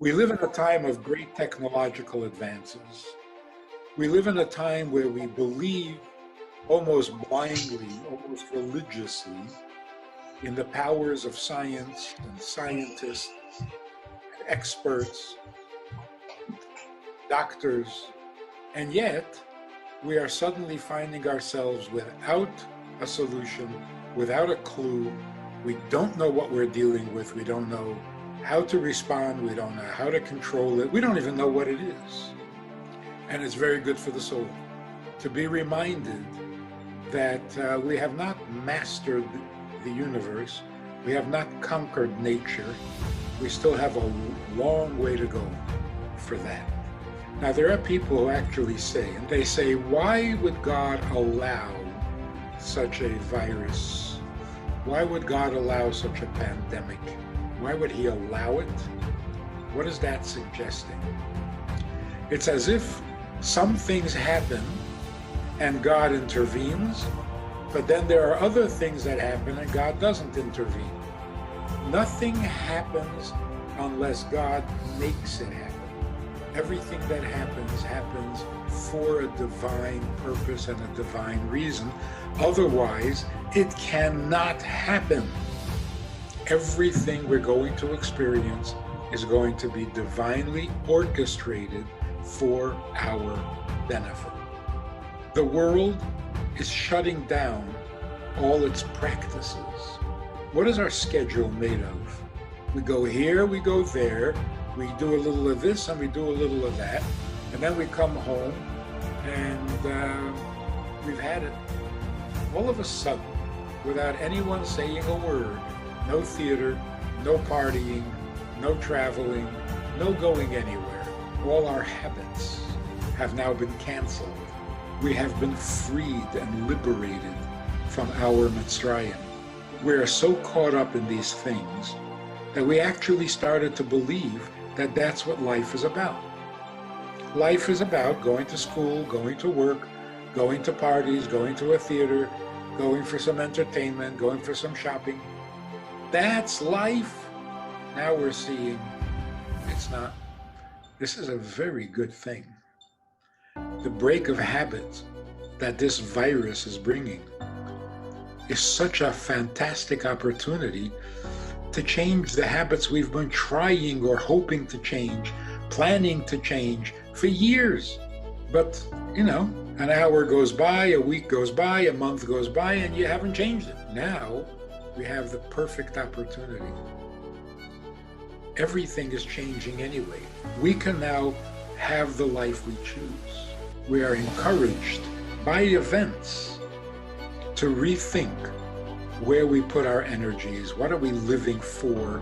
We live in a time of great technological advances. We live in a time where we believe almost blindly, almost religiously, in the powers of science and scientists, and experts, doctors, and yet we are suddenly finding ourselves without a solution, without a clue. We don't know what we're dealing with. We don't know how to respond. We don't know how to control it. We don't even know what it is. And it's very good for the soul to be reminded that we have not mastered the universe. We have not conquered nature. We still have a long way to go for that. Now, there are people who actually say, and they say, why would God allow such a virus? Why would God allow such a pandemic? Why would he allow it? What is that suggesting? It's as if some things happen and God intervenes, but then there are other things that happen and God doesn't intervene. Nothing happens unless God makes it happen. Everything that happens, happens for a divine purpose and a divine reason. Otherwise, it cannot happen. Everything we're going to experience is going to be divinely orchestrated for our benefit. The world is shutting down all its practices. What is our schedule made of? We go here, we go there, we do a little of this and we do a little of that, and then we come home and we've had it. All of a sudden, without anyone saying a word, no theater, no partying, no traveling, no going anywhere. All our habits have now been canceled. We have been freed and liberated from our Mitzrayim. We are so caught up in these things that we actually started to believe that that's what life is about. Life is about going to school, going to work, going to parties, going to a theater, going for some entertainment, going for some shopping. That's life. Now we're seeing it's not. This is a very good thing. The break of habit that this virus is bringing is such a fantastic opportunity to change the habits we've been trying or hoping to change, planning to change for years. But, you know, an hour goes by, a week goes by, a month goes by, and you haven't changed it. Now we have the perfect opportunity. Everything is changing anyway. We can now have the life we choose. We are encouraged by events to rethink where we put our energies. What are we living for?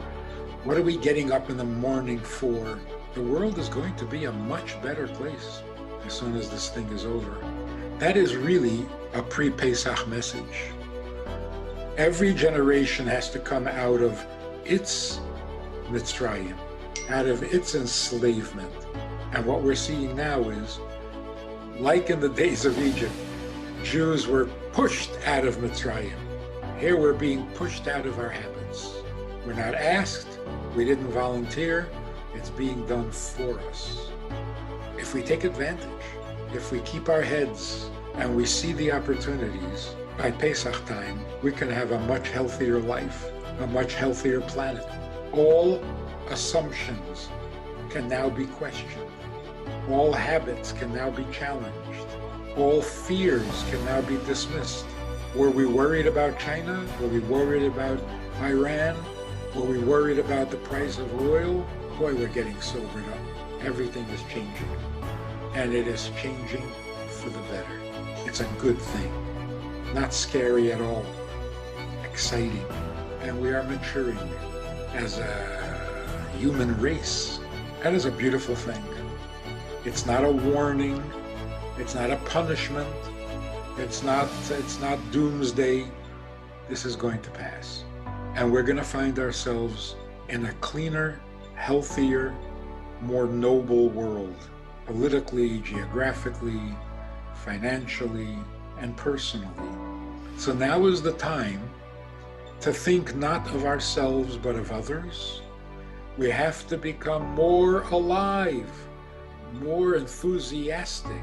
What are we getting up in the morning for? The world is going to be a much better place as soon as this thing is over. That is really a pre-Pesach message. Every generation has to come out of its Mitzrayim, out of its enslavement. And what we're seeing now is, like in the days of Egypt, Jews were pushed out of Mitzrayim. Here we're being pushed out of our habits. We're not asked, we didn't volunteer, it's being done for us. If we take advantage, if we keep our heads and we see the opportunities, by Pesach time, we can have a much healthier life, a much healthier planet. All assumptions can now be questioned. All habits can now be challenged. All fears can now be dismissed. Were we worried about China? Were we worried about Iran? Were we worried about the price of oil? Boy, we're getting sobered up. Everything is changing. And it is changing for the better. It's a good thing. Not scary at all. Exciting. And we are maturing as a human race. That is a beautiful thing. It's not a warning. It's not a punishment. It's not doomsday. This is going to pass. And we're going to find ourselves in a cleaner, healthier, more noble world, politically, geographically, financially, and personally. So now is the time to think not of ourselves but of others, We have to become more alive, more enthusiastic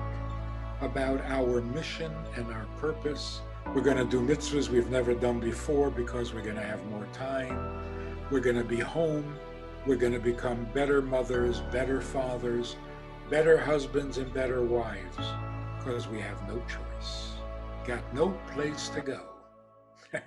about our mission and our purpose. We're going to do mitzvahs we've never done before because we're going to have more time. We're going to be home. We're going to become better mothers, better fathers, better husbands, and better wives because we have no choice. Got no place to go.